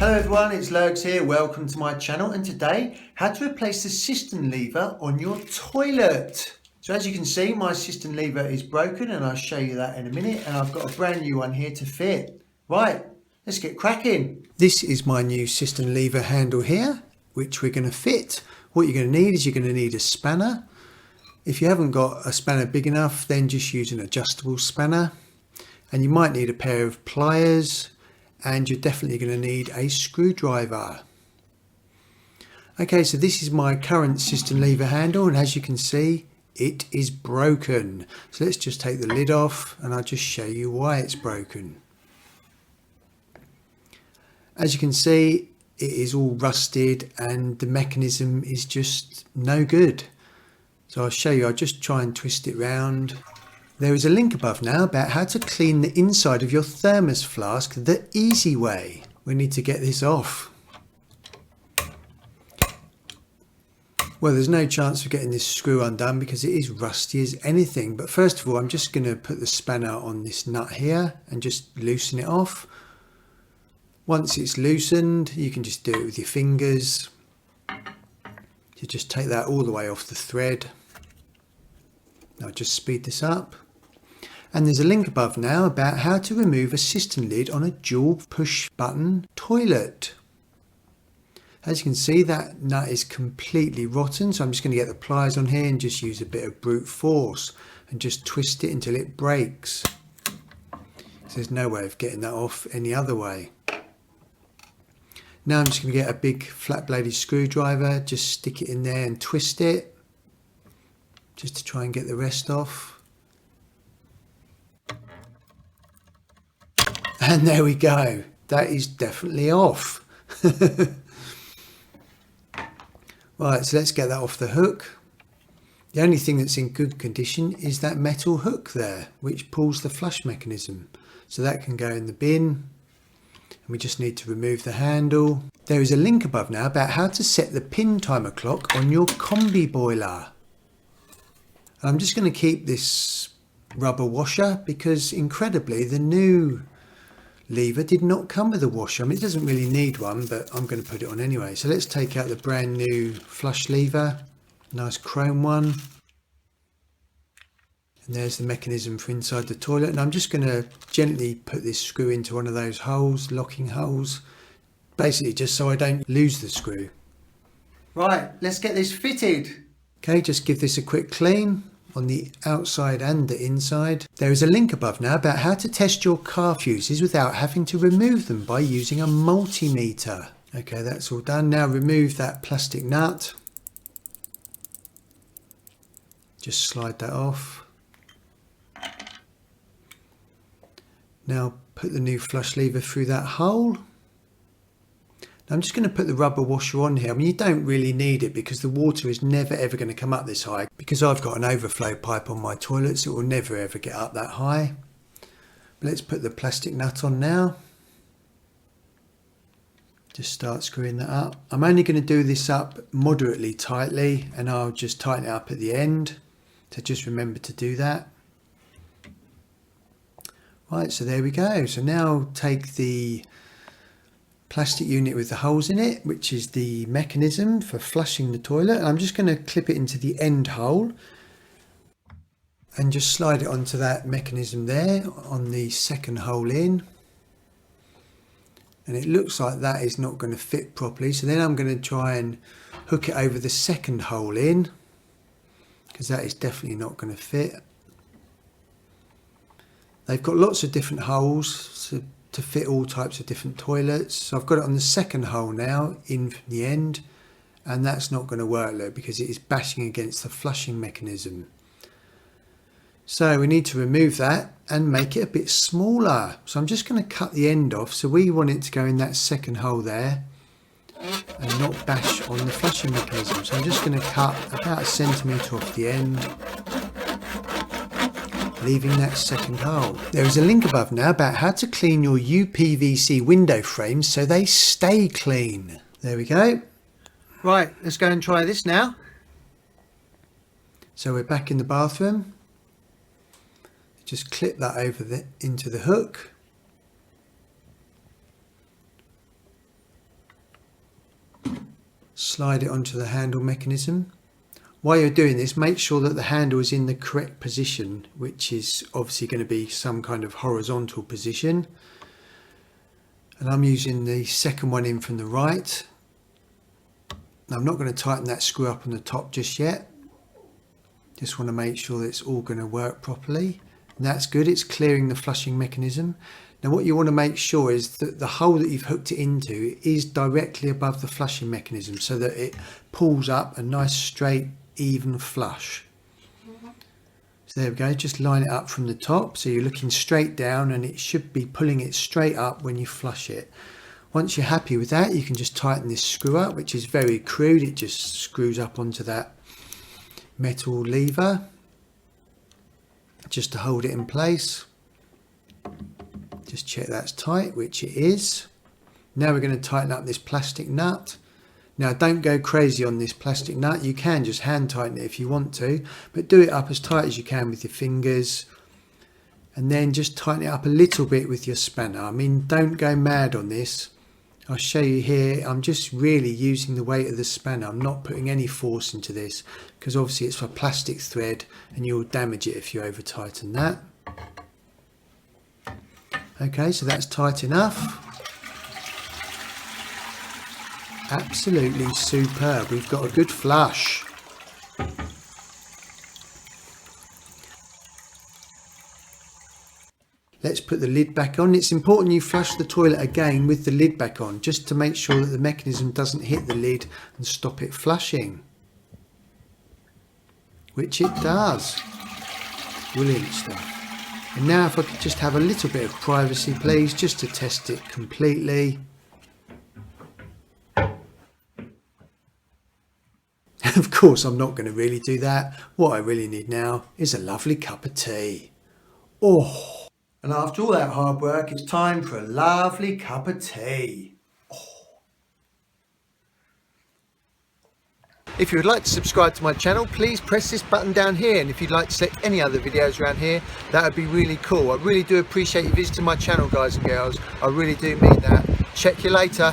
Hello everyone, it's Lurgs here. Welcome to my channel, and today how to replace the cistern lever on your toilet. So as you can see, my cistern lever is broken and I'll show you that in a minute, and I've got a brand new one here to fit. Right, let's get cracking. This is my new cistern lever handle here, which we're going to fit. What you're going to need is you're going to need a spanner. If you haven't got a spanner big enough, then just use an adjustable spanner. And you might need a pair of pliers, and you're definitely going to need a screwdriver. Okay, so this is my current cistern lever handle, and as you can see, it is broken. So let's just take the lid off and I'll just show you why it's broken. As you can see, it is all rusted and the mechanism is just no good. So I'll show you. I'll just try and twist it round. There is a link above now about how to clean the inside of your thermos flask the easy way. We need to get this off. Well, there's no chance of getting this screw undone because it is rusty as anything. But first of all, I'm just going to put the spanner on this nut here and just loosen it off. Once it's loosened, you can just do it with your fingers. You just take that all the way off the thread. I'll just speed this up. And there's a link above now about how to remove a cistern lid on a dual push button toilet. As you can see, that nut is completely rotten, so I'm just going to get the pliers on here and just use a bit of brute force and just twist it until it breaks. So there's no way of getting that off any other way. Now I'm just going to get a big flat bladed screwdriver, just stick it in there and twist it, just to try and get the rest off. And there we go. That is definitely off. Right, so let's get that off the hook. The only thing that's in good condition is that metal hook there, which pulls the flush mechanism. So that can go in the bin. And we just need to remove the handle. There is a link above now about how to set the pin timer clock on your combi boiler. I'm just going to keep this rubber washer because incredibly the new lever did not come with a washer. I mean, it doesn't really need one, but I'm going to put it on anyway. So let's take out the brand new flush lever, nice chrome one. And there's the mechanism for inside the toilet. And I'm just going to gently put this screw into one of those holes, locking holes, basically just so I don't lose the screw. Right, let's get this fitted. Okay, just give this a quick clean on the outside and the inside. There is a link above now about how to test your car fuses without having to remove them by using a multimeter. Okay, that's all done. Now remove that plastic nut. Just slide that off. Now put the new flush lever through that hole. I'm just going to put the rubber washer on here. I mean, you don't really need it because the water is never ever going to come up this high, because I've got an overflow pipe on my toilet, so it will never ever get up that high. But let's put the plastic nut on now. Just start screwing that up. I'm only going to do this up moderately tightly, and I'll just tighten it up at the end. So just remember to do that. Right, so there we go. So now take the plastic unit with the holes in it, which is the mechanism for flushing the toilet, and I'm just going to clip it into the end hole and just slide it onto that mechanism there on the second hole in. And it looks like that is not going to fit properly, so then I'm going to try and hook it over the second hole in, because that is definitely not going to fit. They've got lots of different holes to fit all types of different toilets. So I've got it on the second hole now in from the end, and that's not going to work, look, because it is bashing against the flushing mechanism. So we need to remove that and make it a bit smaller. So I'm just going to cut the end off. So we want it to go in that second hole there and not bash on the flushing mechanism. So I'm just going to cut about 1 centimetre off the end, leaving that second hole. There is a link above now about how to clean your UPVC window frames so they stay clean. There we go. Right, let's go and try this now. So we're back in the bathroom. Just clip that over into the hook. slide it onto the handle mechanism. While you're doing this, make sure that the handle is in the correct position, which is obviously going to be some kind of horizontal position. And I'm using the second one in from the right. Now, I'm not going to tighten that screw up on the top just yet. Just want to make sure that it's all going to work properly. And that's good, it's clearing the flushing mechanism. Now what you want to make sure is that the hole that you've hooked it into is directly above the flushing mechanism, so that it pulls up a nice straight even flush. So there we go, just line it up from the top so you're looking straight down, and it should be pulling it straight up when you flush it. Once you're happy with that, you can just tighten this screw up, which is very crude. It just screws up onto that metal lever just to hold it in place. Just check that's tight, which it is. Now we're going to tighten up this plastic nut. Now don't go crazy on this plastic nut, you can just hand tighten it if you want to, but do it up as tight as you can with your fingers, and then just tighten it up a little bit with your spanner. I mean, don't go mad on this. I'll show you here, I'm just really using the weight of the spanner. I'm not putting any force into this, because obviously it's for plastic thread and you'll damage it if you over tighten that. Okay, so that's tight enough. Absolutely superb. We've got a good flush. Let's put the lid back on. It's important you flush the toilet again with the lid back on, just to make sure that the mechanism doesn't hit the lid and stop it flushing. Which it does. Brilliant stuff. And now if I could just have a little bit of privacy please, just to test it completely. Of course I'm not going to really do that. What I really need now is a lovely cup of tea. Oh! And after all that hard work, it's time for a lovely cup of tea. If you would like to subscribe to my channel, please press this button down here, and if you'd like to select any other videos around here, that would be really cool. I really do appreciate you visiting my channel, guys and girls. I really do mean that. Check you later.